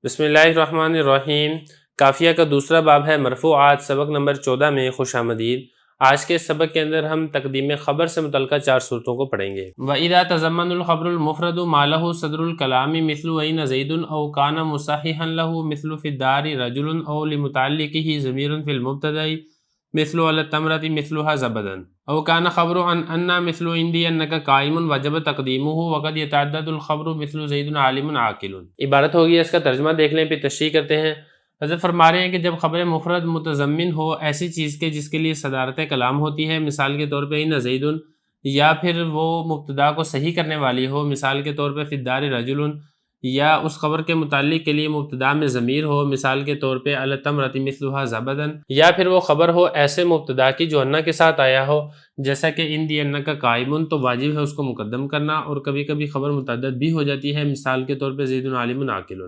بسم اللہ الرحمن الرحیم۔ کافیہ کا دوسرا باب ہے مرفوعات، سبق نمبر 14 میں خوش آمدید۔ آج کے سبق کے اندر ہم تقدیم خبر سے متعلقہ 4 صورتوں کو پڑھیں گے۔ وَإِذَا تَضَمَّنَ الْخَبْرُ الْمُفْرَدُ مَا لَهُ صَدْرُ الْكَلَامِ مِثْلُ أَيْنَ زَيْدٌ أَوْ كَانَ مُصَحِّحًا لَهُ مِثْلُ فِي الدَّارِ رَجُلٌ أَوْ لِمُتَعَلِّقِهِ ضَمِيرٌ فِي الْمُبْتَدَإِ مثل على التمرة مثلها زبدا أو كان خبر عن أن مثل عندي أنك قائم وجب تقديمه وقد يتعدد الخبر مثل زيد عالم عاقل۔ عبارت ہوگی اس کا ترجمہ دیکھ لیں پھر تشریح کرتے ہیں۔ حضرت فرما رہے ہیں کہ جب خبر مفرد متضمن ہو ایسی چیز کے جس کے لیے صدارت کلام ہوتی ہے، مثال کے طور پہ ان زید، یا پھر وہ مبتدا کو صحیح کرنے والی ہو، مثال کے طور پہ فی الدار رجل، یا اس خبر کے متعلق کے لیے مبتدا میں ضمیر ہو، مثال کے طور پہ علی التمرۃ مثلها زبدا، یا پھر وہ خبر ہو ایسے مبتدا کی جو انا کے ساتھ آیا ہو، جیسا کہ ان دی انک قائم، تو واجب ہے اس کو مقدم کرنا، اور کبھی کبھی خبر متعدد بھی ہو جاتی ہے، مثال کے طور پہ زید عالم عاقل۔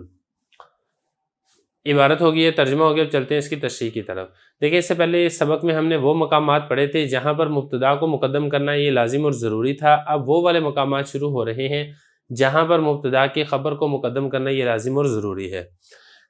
عبارت ہوگی ہے، ترجمہ ہو گیا۔ اب چلتے ہیں اس کی تشریح کی طرف۔ دیکھیں اس سے پہلے اس سبق میں ہم نے وہ مقامات پڑھے تھے جہاں پر مبتدا کو مقدم کرنا یہ لازم اور ضروری تھا۔ اب وہ والے مقامات شروع ہو رہے ہیں جہاں پر مبتدا کی خبر کو مقدم کرنا یہ لازم اور ضروری ہے۔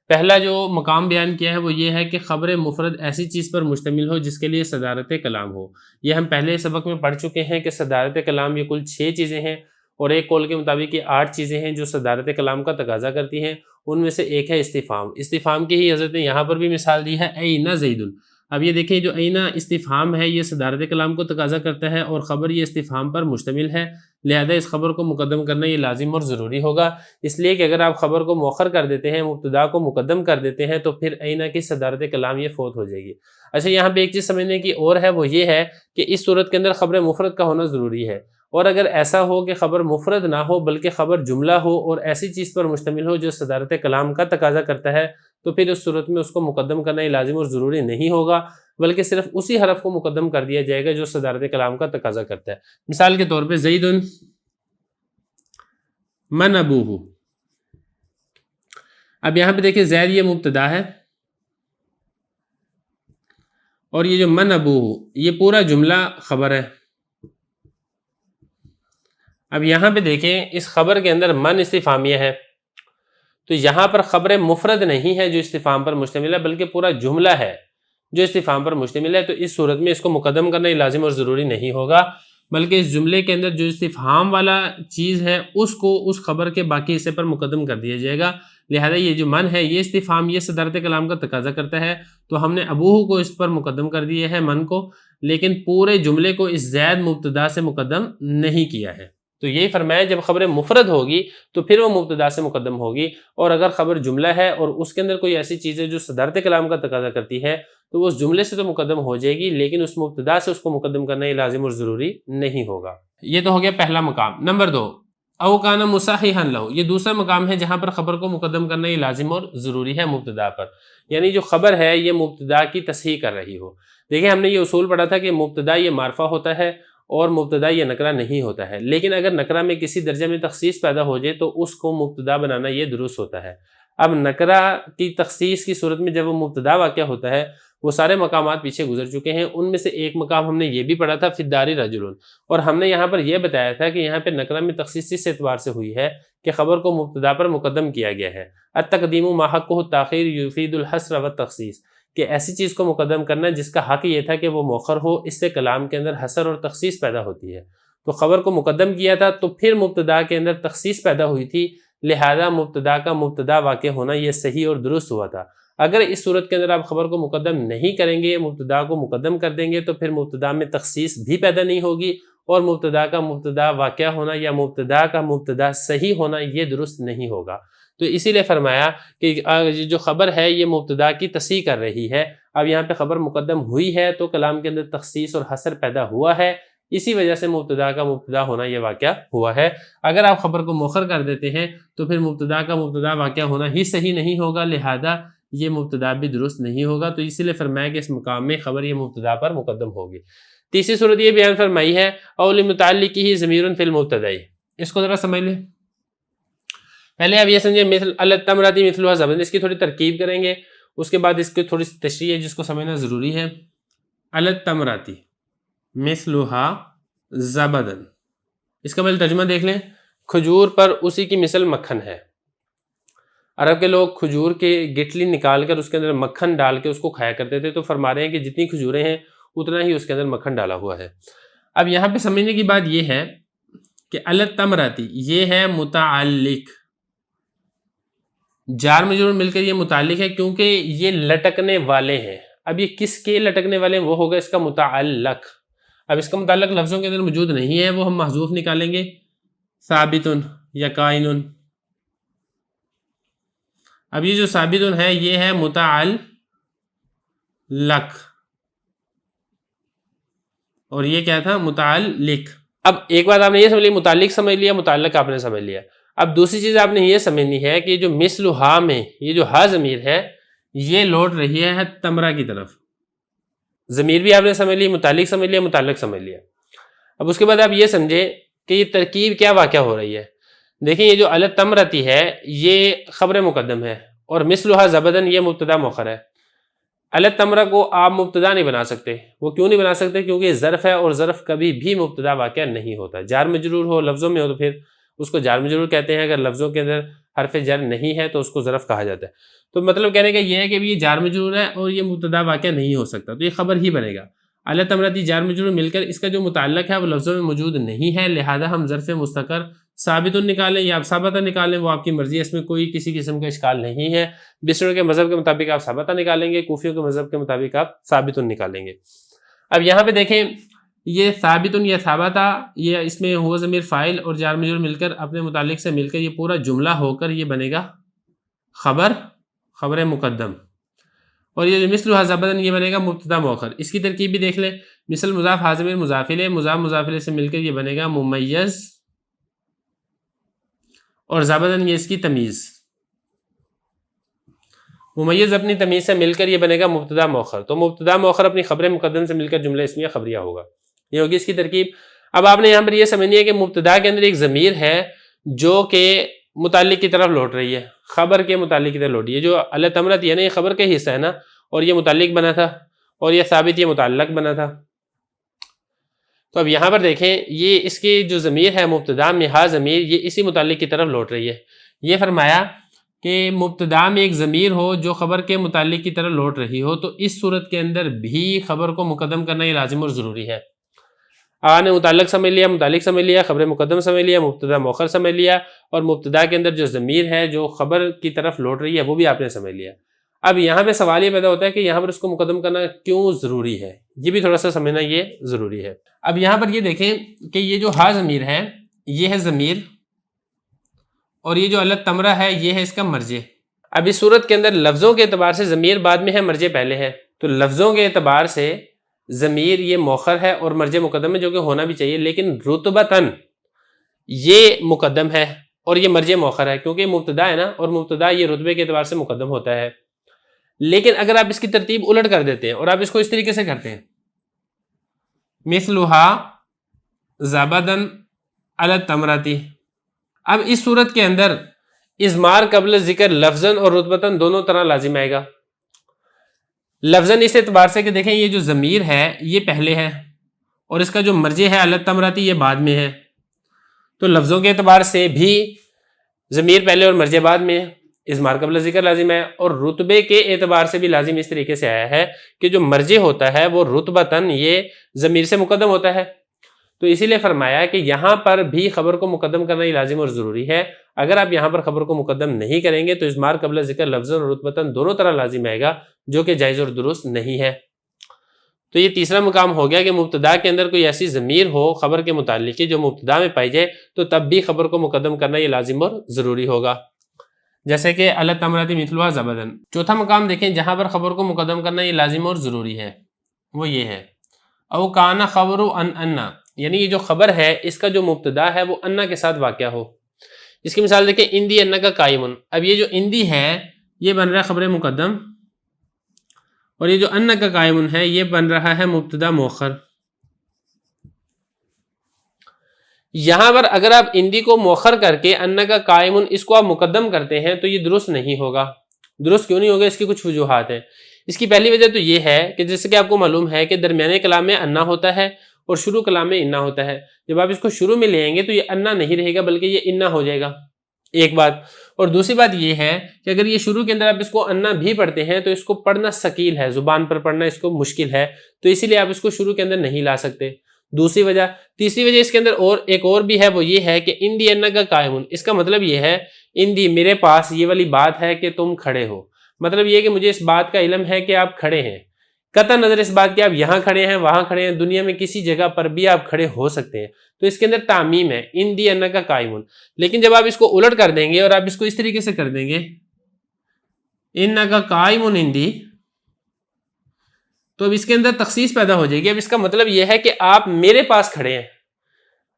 پہلا جو مقام بیان کیا ہے وہ یہ ہے کہ خبر مفرد ایسی چیز پر مشتمل ہو جس کے لیے صدارت کلام ہو۔ یہ ہم پہلے سبق میں پڑھ چکے ہیں کہ صدارت کلام یہ کل 6 چیزیں ہیں، اور ایک قول کے مطابق یہ 8 چیزیں ہیں جو صدارت کلام کا تقاضا کرتی ہیں۔ ان میں سے ایک ہے استفہام۔ استفہام کی ہی حضرت نے یہاں پر بھی مثال دی ہے، اینا زید۔ اب یہ دیکھیں جو اینا استفہام ہے یہ صدارت کلام کو تقاضا کرتا ہے، اور خبر یہ استفہام پر مشتمل ہے، لہذا اس خبر کو مقدم کرنا یہ لازم اور ضروری ہوگا۔ اس لیے کہ اگر آپ خبر کو مؤخر کر دیتے ہیں، مبتدا کو مقدم کر دیتے ہیں، تو پھر اینا کی صدارت کلام یہ فوت ہو جائے گی۔ اچھا، یہاں پہ ایک چیز سمجھنے کی اور ہے، وہ یہ ہے کہ اس صورت کے اندر خبر مفرد کا ہونا ضروری ہے، اور اگر ایسا ہو کہ خبر مفرد نہ ہو بلکہ خبر جملہ ہو اور ایسی چیز پر مشتمل ہو جو صدارت کلام کا تقاضا کرتا ہے، تو پھر اس صورت میں اس کو مقدم کرنا یہ لازم اور ضروری نہیں ہوگا، بلکہ صرف اسی حرف کو مقدم کر دیا جائے گا جو صدارت کلام کا تقاضا کرتا ہے۔ مثال کے طور پہ زید من ابوہ۔ اب یہاں پہ دیکھیں زید یہ مبتدا ہے، اور یہ جو من ابوہ یہ پورا جملہ خبر ہے۔ اب یہاں پہ دیکھیں اس خبر کے اندر من استفہامیہ ہے، تو یہاں پر خبر مفرد نہیں ہے جو استفہام پر مشتمل ہے، بلکہ پورا جملہ ہے جو استفہام پر مشتمل ہے، تو اس صورت میں اس کو مقدم کرنا یہ لازم اور ضروری نہیں ہوگا، بلکہ اس جملے کے اندر جو استفہام والا چیز ہے اس کو اس خبر کے باقی حصے پر مقدم کر دیا جائے گا۔ لہذا یہ جو من ہے یہ استفہام یہ صدارت کلام کا تقاضا کرتا ہے، تو ہم نے ابوہ کو اس پر مقدم کر دیا ہے من کو، لیکن پورے جملے کو اس زید مبتدا سے مقدم نہیں کیا ہے۔ تو یہی فرمایا جب خبر مفرد ہوگی تو پھر وہ مبتدا سے مقدم ہوگی، اور اگر خبر جملہ ہے اور اس کے اندر کوئی ایسی چیز ہے جو صدارت کلام کا تقاضا کرتی ہے تو وہ اس جملے سے تو مقدم ہو جائے گی، لیکن اس مبتدا سے اس کو مقدم کرنا یہ لازم اور ضروری نہیں ہوگا۔ یہ تو ہو گیا پہلا مقام۔ نمبر 2، او کان مصححا لہ، یہ دوسرا مقام ہے جہاں پر خبر کو مقدم کرنا یہ لازم اور ضروری ہے مبتدا پر، یعنی جو خبر ہے یہ مبتدا کی تصحیح کر رہی ہو۔ دیکھیں ہم نے یہ اصول پڑھا تھا کہ مبتدا یہ معرفہ ہوتا ہے اور مبتدا یہ نکرہ نہیں ہوتا ہے، لیکن اگر نکرہ میں کسی درجے میں تخصیص پیدا ہو جائے تو اس کو مبتدا بنانا یہ درست ہوتا ہے۔ اب نکرہ کی تخصیص کی صورت میں جب وہ مبتدا واقع ہوتا ہے، وہ سارے مقامات پیچھے گزر چکے ہیں، ان میں سے ایک مقام ہم نے یہ بھی پڑھا تھا فی الدار رجل، اور ہم نے یہاں پر یہ بتایا تھا کہ یہاں پہ نکرہ میں تخصیص اس اعتبار سے ہوئی ہے کہ خبر کو مبتدا پر مقدم کیا گیا ہے۔ التقدیم ما حقہ التاخیر یفید الحصر والتخصیص، کہ ایسی چیز کو مقدم کرنا جس کا حق یہ تھا کہ وہ مؤخر ہو، اس سے کلام کے اندر حصر اور تخصیص پیدا ہوتی ہے۔ تو خبر کو مقدم کیا تھا تو پھر مبتدا کے اندر تخصیص پیدا ہوئی تھی، لہذا مبتدا کا مبتدا واقع ہونا یہ صحیح اور درست ہوا تھا۔ اگر اس صورت کے اندر آپ خبر کو مقدم نہیں کریں گے، مبتدا کو مقدم کر دیں گے، تو پھر مبتدا میں تخصیص بھی پیدا نہیں ہوگی، اور مبتدا کا مبتدا واقع ہونا یا مبتدا کا مبتدا صحیح ہونا یہ درست نہیں ہوگا۔ تو اسی لیے فرمایا کہ جو خبر ہے یہ مبتدا کی تصحیح کر رہی ہے۔ اب یہاں پہ خبر مقدم ہوئی ہے تو کلام کے اندر تخصیص اور حصر پیدا ہوا ہے، اسی وجہ سے مبتدا کا مبتدا ہونا یہ واقعہ ہوا ہے۔ اگر آپ خبر کو مؤخر کر دیتے ہیں تو پھر مبتدا کا مبتدا واقعہ ہونا ہی صحیح نہیں ہوگا، لہذا یہ مبتدا بھی درست نہیں ہوگا، تو اسی لیے فرمایا کہ اس مقام میں خبر یہ مبتدا پر مقدم ہوگی۔ تیسری صورت یہ بیان فرمائی ہے او لمتعلقہ ضمیر فی المبتدا، اس کو ذرا سمجھ لیں۔ پہلے آپ یہ سمجھیں مثل التمرۃ مثلها زبدا، اس کی تھوڑی ترکیب کریں گے، اس کے بعد اس کی تھوڑی سی تشریح ہے جس کو سمجھنا ضروری ہے۔ التمرۃ مثلها زبدا، اس کا پہلے ترجمہ دیکھ لیں، کھجور پر اسی کی مثل مکھن ہے۔ عرب کے لوگ کھجور کے گٹلی نکال کر اس کے اندر مکھن ڈال کے اس کو کھایا کرتے تھے، تو فرما رہے ہیں کہ جتنی کھجوریں ہیں اتنا ہی اس کے اندر مکھن ڈالا ہوا ہے۔ اب یہاں پہ سمجھنے کی بات یہ ہے کہ التمراتی یہ ہے متعلق، جار مجرور مل کر یہ متعلق ہے کیونکہ یہ لٹکنے والے ہیں۔ اب یہ کس کے لٹکنے والے ہیں؟ وہ ہوگا اس کا متعلق۔ اب اس کا متعلق لفظوں کے اندر موجود نہیں ہے، وہ ہم محذوف نکالیں گے، ثابت یا کائن۔ اب یہ جو ثابت ہے یہ ہے متعلق، اور یہ کیا تھا؟ متعلق۔ اب ایک بات آپ نے یہ سمجھ لی، متعلق سمجھ لیا، متعلق آپ نے سمجھ لیا۔ اب دوسری چیز آپ نے یہ سمجھنی ہے کہ جو مثل ہا میں یہ جو ہا ضمیر ہے یہ لوٹ رہی ہے تمرہ کی طرف۔ ضمیر بھی آپ نے سمجھ لی، متعلق سمجھ لیا، متعلق سمجھ لیا۔ اب اس کے بعد آپ یہ سمجھے کہ یہ ترکیب کیا واقع ہو رہی ہے۔ دیکھیں یہ جو التمرتی ہے یہ خبر مقدم ہے، اور مثلھا زبدن یہ مبتدا مؤخر ہے۔ التمرہ کو آپ مبتدا نہیں بنا سکتے۔ وہ کیوں نہیں بنا سکتے؟ کیونکہ یہ ظرف ہے، اور ظرف کبھی بھی مبتدا واقع نہیں ہوتا۔ جار مجرور ہو لفظوں میں ہو تو پھر اس کو جار مجرور کہتے ہیں، اگر لفظوں کے اندر حرف جر نہیں ہے تو اس کو ظرف کہا جاتا ہے۔ تو مطلب کہنے کا یہ ہے کہ یہ جار مجرور ہے اور یہ مبتدا واقع نہیں ہو سکتا، تو یہ خبر ہی بنے گا۔ التمرتی جار مجرور مل کر اس کا جو متعلق ہے وہ لفظوں میں موجود نہیں ہے، لہذا ہم ظرف مستقر ثابت نکالیں یا آپ ثابتہ نکالیں، وہ آپ کی مرضی ہے، اس میں کوئی کسی قسم کا اشکال نہیں ہے۔ بصریوں کے مذہب کے مطابق آپ ثابتہ نکالیں گے، کوفیوں کے مذہب کے مطابق آپ ثابت نکالیں گے۔ اب یہاں پہ دیکھیں یہ ثابت یا ثابتہ، یہ اس میں ہوا ضمیر فاعل اور جار مجرور مل کر اپنے متعلق سے مل کر یہ پورا جملہ ہو کر یہ بنے گا خبر مقدم، اور یہ مثل زبدن یہ بنے گا مبتدا مؤخر۔ اس کی ترکیب بھی دیکھ لیں، مثل مضاف ضمیر مضاف الیہ، مضاف مضاف الیہ سے مل کر یہ بنے گا ممیز، اور زبدن یہ اس کی تمیز، ممیز اپنی تمیز سے مل کر یہ بنے گا مبتدا مؤخر۔ تو مبتدا مؤخر اپنی خبر مقدم سے مل کر جملہ اسمیہ خبریہ ہوگا، یہ ہوگی اس کی ترکیب۔ اب آپ نے یہاں پر یہ سمجھنی ہے کہ مبتدا کے اندر ایک ضمیر ہے جو کہ متعلق کی طرف لوٹ رہی ہے، خبر کے متعلق کی طرف لوٹ رہی ہے۔ جو التمرت ہے نا یہ خبر کا حصہ ہے نا، اور یہ متعلق بنا تھا، اور یہ ثابت یہ متعلق بنا تھا۔ تو اب یہاں پر دیکھیں یہ اس کی جو ضمیر ہے مبتدا میں ہا ضمیر یہ اسی متعلق کی طرف لوٹ رہی ہے۔ یہ فرمایا کہ مبتدا میں ایک ضمیر ہو جو خبر کے متعلق کی طرف لوٹ رہی ہو تو اس صورت کے اندر بھی خبر کو مقدم کرنا یہ لازم اور ضروری ہے۔ آپ نے متعلق سمجھ لیا، متعلق سمجھ لیا، خبر مقدم سمجھ لیا، مبتدا مؤخر سمجھ لیا، اور مبتدا کے اندر جو ضمیر ہے جو خبر کی طرف لوٹ رہی ہے وہ بھی آپ نے سمجھ لیا۔ اب یہاں پہ سوال یہ پیدا ہوتا ہے کہ یہاں پر اس کو مقدم کرنا کیوں ضروری ہے، یہ بھی تھوڑا سا سمجھنا یہ ضروری ہے۔ اب یہاں پر یہ دیکھیں کہ یہ جو ہا ضمیر ہے یہ ہے ضمیر، اور یہ جو التمرہ ہے یہ ہے اس کا مرجع۔ اب اس صورت کے اندر لفظوں کے اعتبار سے ضمیر بعد میں ہے، مرجع پہلے ہے، تو لفظوں کے اعتبار سے ضمیر یہ مؤخر ہے اور مرجع مقدم ہے، جو کہ ہونا بھی چاہیے، لیکن رتبتاً یہ مقدم ہے اور یہ مرجع مؤخر ہے، کیونکہ مبتدا ہے نا، اور مبتدا یہ رتبے کے اعتبار سے مقدم ہوتا ہے۔ لیکن اگر آپ اس کی ترتیب الٹ کر دیتے ہیں اور آپ اس کو اس طریقے سے کرتے ہیں، مثلھا زبدن التمرتی، اب اس صورت کے اندر اضمار قبل ذکر لفظاً اور رتبتاً دونوں طرح لازم آئے گا۔ لفظاً اس اعتبار سے کہ دیکھیں یہ جو ضمیر ہے یہ پہلے ہے اور اس کا جو مرجع ہے التمرتی یہ بعد میں ہے، تو لفظوں کے اعتبار سے بھی ضمیر پہلے اور مرجع بعد میں ہے، اضمار قبل ذکر لازم ہے، اور رتبے کے اعتبار سے بھی لازم اس طریقے سے آیا ہے کہ جو مرجع ہوتا ہے وہ رتبتاً یہ ضمیر سے مقدم ہوتا ہے، تو اسی لیے فرمایا کہ یہاں پر بھی خبر کو مقدم کرنا ہی لازم اور ضروری ہے۔ اگر آپ یہاں پر خبر کو مقدم نہیں کریں گے تو اضمار قبل ذکر لفظاً اور رتبتاً دونوں طرح لازم آئے گا، جو کہ جائز اور درست نہیں ہے۔ تو یہ تیسرا مقام ہو گیا کہ مبتدا کے اندر کوئی ایسی ضمیر ہو خبر کے متعلق جو مبتدا میں پائی جائے تو تب بھی خبر کو مقدم کرنا یہ لازم اور ضروری ہوگا، جیسے کہ التمرتی مثلھا زبدن۔ چوتھا مقام دیکھیں جہاں پر خبر کو مقدم کرنا یہ لازم اور ضروری ہے، وہ یہ ہے او کانا خبر ان، یعنی یہ جو خبر ہے اس کا جو مبتدا ہے وہ انا کے ساتھ واقع ہو۔ اس کی مثال دیکھیں اندی انا کا قائمن، اب یہ جو اندی ہے یہ بن رہا ہے خبر مقدم، اور یہ جو انا کا قائمن ہے یہ بن رہا ہے مبتدا مؤخر۔ یہاں پر اگر آپ اندی کو مؤخر کر کے انا کا قائمن اس کو آپ مقدم کرتے ہیں تو یہ درست نہیں ہوگا۔ درست کیوں نہیں ہوگا؟ اس کی کچھ وجوہات ہیں۔ اس کی پہلی وجہ تو یہ ہے کہ جیسے کہ آپ کو معلوم ہے کہ درمیانے کلام میں انا ہوتا ہے اور شروع کلام میں انا ہوتا ہے، جب آپ اس کو شروع میں لے آئیں گے تو یہ انا نہیں رہے گا بلکہ یہ انا ہو جائے گا، ایک بات. اور دوسری بات یہ ہے کہ اگر یہ شروع کے اندر آپ اس کو انا بھی پڑھتے ہیں تو اس کو پڑھنا ثقیل ہے، زبان پر پڑھنا اس کو مشکل ہے، تو اسی لیے آپ اس کو شروع کے اندر نہیں لا سکتے. دوسری وجہ. تیسری وجہ اس کے اندر ایک اور بھی ہے، وہ یہ ہے کہ اندی انا کا قائمون، اس کا مطلب یہ ہے اندی میرے پاس یہ والی بات ہے کہ تم کھڑے ہو، مطلب یہ کہ مجھے اس بات کا علم ہے کہ آپ کھڑے ہیں، قطع نظر اس بات کہ آپ یہاں کھڑے ہیں وہاں کھڑے ہیں، دنیا میں کسی جگہ پر بھی آپ کھڑے ہو سکتے ہیں. تو اس کے اندر تعمیم ہے اندی انا کا قائمون. لیکن جب آپ اس کو الٹ کر دیں گے اور آپ اس کو اس طریقے سے کر دیں گے انا کا قائمون اندی، تو اب اس کے اندر تخصیص پیدا ہو جائے گی. اب اس کا مطلب یہ ہے کہ آپ میرے پاس کھڑے ہیں.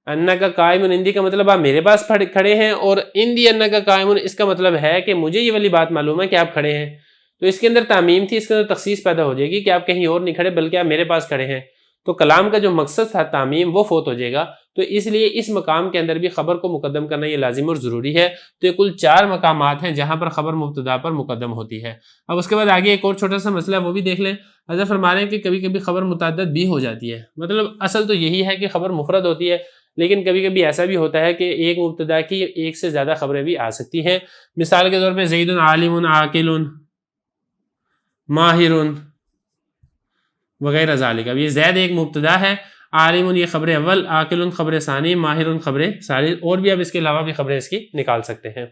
انا کا قائمون اندی کا مطلب آپ میرے پاس کھڑے ہیں، اور اندی انا کا قائمون اس کا مطلب ہے کہ مجھے یہ والی بات معلوم ہے کہ آپ کھڑے ہیں. تو اس کے اندر تعمیم تھی، اس کے اندر تخصیص پیدا ہو جائے گی کہ آپ کہیں اور نہیں کھڑے بلکہ آپ میرے پاس کھڑے ہیں. تو کلام کا جو مقصد تھا تعمیم وہ فوت ہو جائے گا. تو اس لیے اس مقام کے اندر بھی خبر کو مقدم کرنا یہ لازم اور ضروری ہے. تو یہ کل 4 مقامات ہیں جہاں پر خبر مبتدا پر مقدم ہوتی ہے. اب اس کے بعد آگے ایک اور چھوٹا سا مسئلہ ہے، وہ بھی دیکھ لیں. حضرت فرما رہے ہیں کہ کبھی کبھی خبر متعدد بھی ہو جاتی ہے. مطلب اصل تو یہی ہے کہ خبر مفرد ہوتی ہے، لیکن کبھی کبھی ایسا بھی ہوتا ہے کہ ایک مبتدا کی ایک سے زیادہ خبریں بھی آ سکتی ہیں. مثال کے طور پہ زید عالم عاقل ماہر وغیرہ ذالک. اب یہ زید ایک مبتدا ہے، عالم یہ خبر اول، عاقل خبر ثانی، ماہر خبر ثالث، اور بھی اب اس کے علاوہ بھی خبریں اس کی نکال سکتے ہیں.